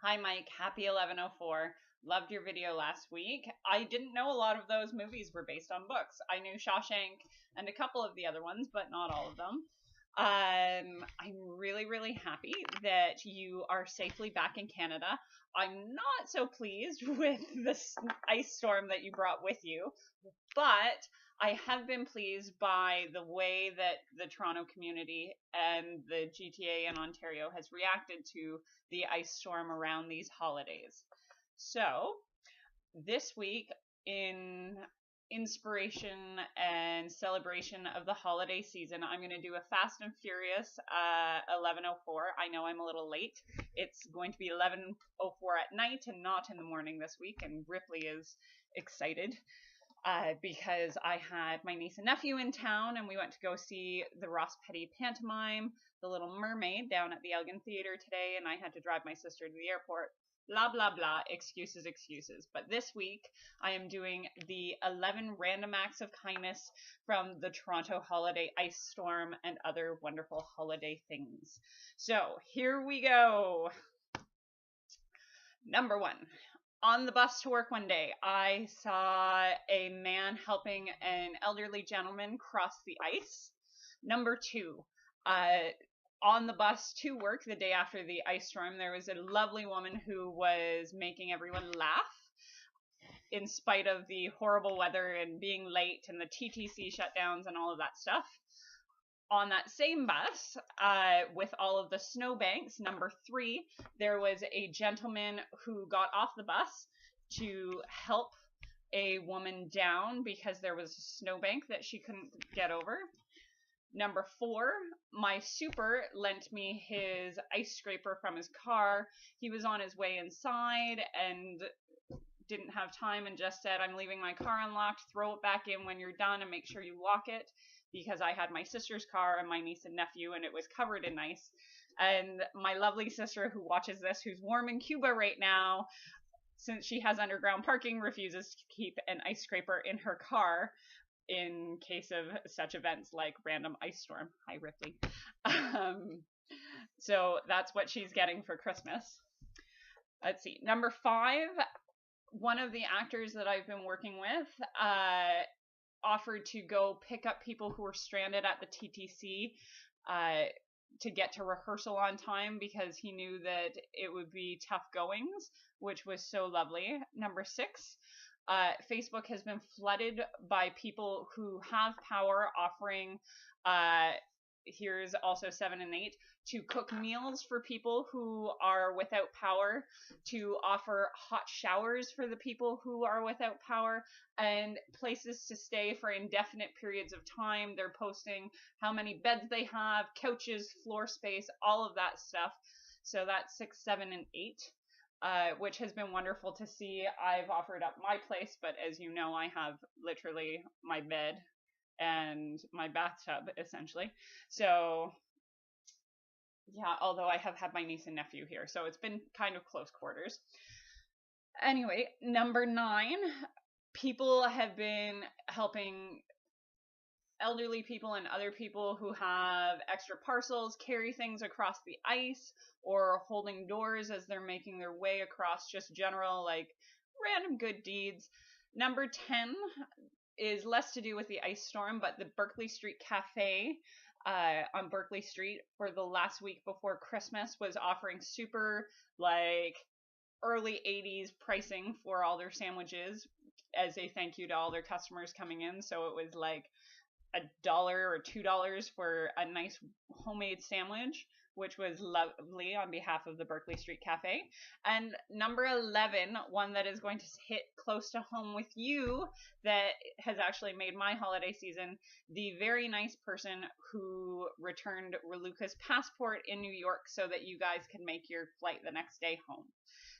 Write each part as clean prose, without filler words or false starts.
Hi, Mike. Happy 1104. Loved your video last week. I didn't know a lot of those movies were based on books. I knew Shawshank and a couple of the other ones, but not all of them. I'm really happy that you are safely back in Canada. I'm not so pleased with this ice storm that you brought with you, but I have been pleased by the way that the Toronto community and the GTA in Ontario has reacted to the ice storm around these holidays. So, this week, in inspiration and celebration of the holiday season, I'm going to do a Fast and Furious 1104. I know I'm a little late. It's going to be 1104 at night and not in the morning this week, and Ripley is excited. Because I had my niece and nephew in town, and we went to go see the Ross Petty pantomime, The Little Mermaid, down at the Elgin Theatre today, and I had to drive my sister to the airport. Blah, blah, blah. Excuses. But this week, I am doing the 11 random acts of kindness from the Toronto holiday ice storm and other wonderful holiday things. So, here we go. Number 1. On the bus to work one day, I saw a man helping an elderly gentleman cross the ice. Number 2, on the bus to work the day after the ice storm, there was a lovely woman who was making everyone laugh in spite of the horrible weather and being late and the TTC shutdowns and all of that stuff. On that same bus, with all of the snowbanks, number 3, there was a gentleman who got off the bus to help a woman down because there was a snowbank that she couldn't get over. Number 4, my super lent me his ice scraper from his car. He was on his way inside and didn't have time and just said, "I'm leaving my car unlocked, throw it back in when you're done and make sure you lock it," because I had my sister's car and my niece and nephew and it was covered in ice. And my lovely sister who watches this, who's warm in Cuba right now, since she has underground parking, refuses to keep an ice scraper in her car in case of such events like random ice storm. Hi, Ripley. So that's what she's getting for Christmas. Let's see. Number 5, one of the actors that I've been working with offered to go pick up people who were stranded at the TTC to get to rehearsal on time because he knew that it would be tough goings, which was so lovely. Number 6, Facebook has been flooded by people who have power offering, here's also 7 and 8, to cook meals for people who are without power, to offer hot showers for the people who are without power, and places to stay for indefinite periods of time. They're posting how many beds they have, couches, floor space, all of that stuff. So that's 6, 7, and 8. Which has been wonderful to see. I've offered up my place, but as you know, I have literally my bed and my bathtub, essentially. So, yeah, although I have had my niece and nephew here, so it's been kind of close quarters. Anyway, number 9, people have been helping elderly people and other people who have extra parcels carry things across the ice, or holding doors as they're making their way across, just general, like, random good deeds. Number 10 is less to do with the ice storm, but the Berkeley Street Cafe on Berkeley Street for the last week before Christmas was offering super, like, early 80s pricing for all their sandwiches as a thank you to all their customers coming in. So it was like $1 or $2 for a nice homemade sandwich, which was lovely on behalf of the Berkeley Street Cafe. And number 11, one that is going to hit close to home with you, that has actually made my holiday season, the very nice person who returned Raluca's passport in New York so that you guys can make your flight the next day home.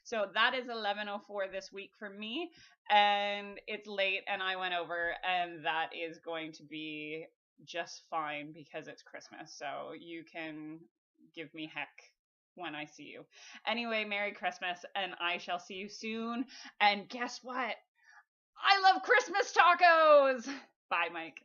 So that is 1104 this week for me, and it's late and I went over, and that is going to be just fine because it's Christmas, so you can give me heck when I see you. Anyway, Merry Christmas, and I shall see you soon, and guess what? I love Christmas tacos! Bye, Mike.